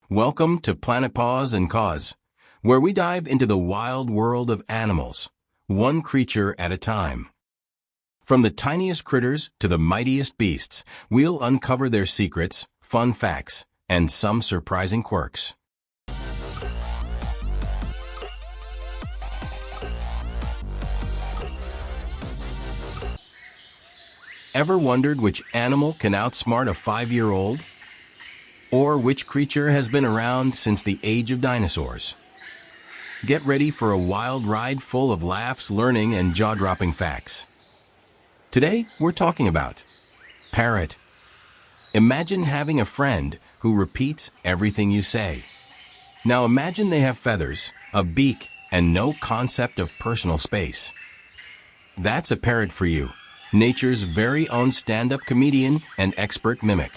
Welcome to Planet Paws and Caws, where we dive into the wild world of animals, one creature at a time. From the tiniest critters to the mightiest beasts, we'll uncover their secrets, fun facts, and some surprising quirks. Ever wondered which animal can outsmart a 5-year-old? Or which creature has been around since the age of dinosaurs? Get ready for a wild ride full of laughs, learning, and jaw-dropping facts. Today, we're talking about Parrot. Imagine having a friend who repeats everything you say. Now imagine they have feathers, a beak, and no concept of personal space. That's a parrot for you, nature's very own stand-up comedian and expert mimic.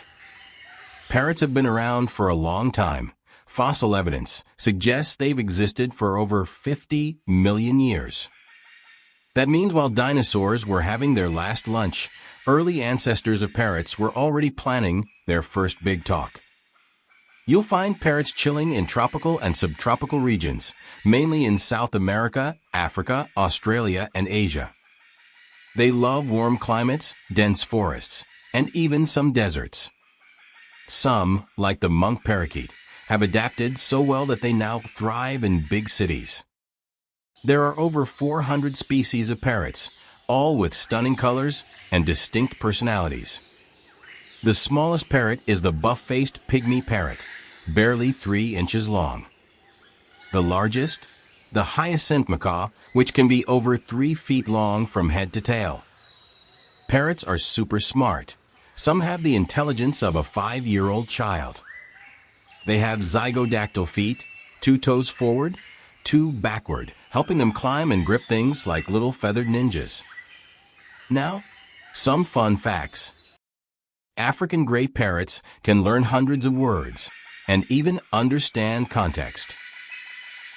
Parrots have been around for a long time. Fossil evidence suggests they've existed for over 50 million years. That means while dinosaurs were having their last lunch, early ancestors of parrots were already planning their first big talk. You'll find parrots chilling in tropical and subtropical regions, mainly in South America, Africa, Australia, and Asia. They love warm climates, dense forests, and even some deserts. Some, like the monk parakeet, have adapted so well that they now thrive in big cities. There are over 400 species of parrots, all with stunning colors and distinct personalities. The smallest parrot is the buff-faced pygmy parrot, barely 3 inches long. The largest? The hyacinth macaw, which can be over 3 feet long from head to tail. Parrots are super smart. Some have the intelligence of a 5-year-old child. They have zygodactyl feet, 2 toes forward, 2 backward, helping them climb and grip things like little feathered ninjas. Now, some fun facts. African gray parrots can learn hundreds of words and even understand context.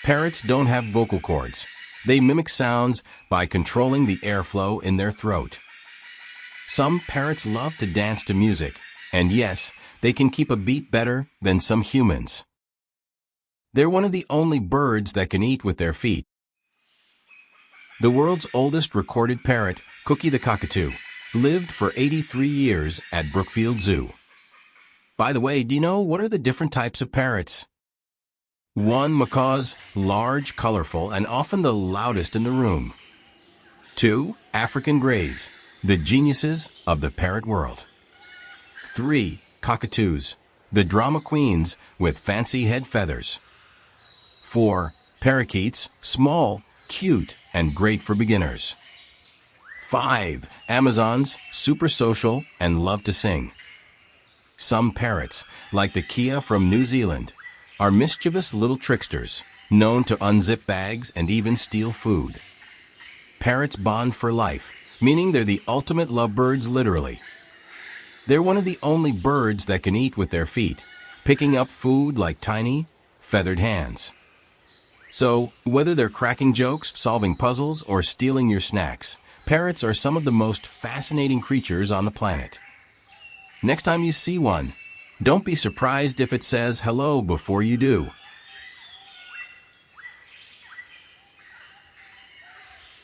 Parrots don't have vocal cords. They mimic sounds by controlling the airflow in their throat. Some parrots love to dance to music, and yes, they can keep a beat better than some humans. They're one of the only birds that can eat with their feet. The world's oldest recorded parrot, Cookie the cockatoo, lived for 83 years at Brookfield Zoo. By the way, do you know what are the different types of parrots? 1. Macaws, large, colorful, and often the loudest in the room. 2. African grays, the geniuses of the parrot world. 3. Cockatoos, the drama queens with fancy head feathers. 4. Parakeets, small, cute, and great for beginners. 5. Amazons, super social and love to sing. Some parrots, like the Kia from New Zealand, are mischievous little tricksters, known to unzip bags and even steal food. Parrots bond for life, meaning they're the ultimate lovebirds literally. They're one of the only birds that can eat with their feet, picking up food like tiny, feathered hands. So, whether they're cracking jokes, solving puzzles, or stealing your snacks, parrots are some of the most fascinating creatures on the planet. Next time you see one, don't be surprised if it says hello before you do.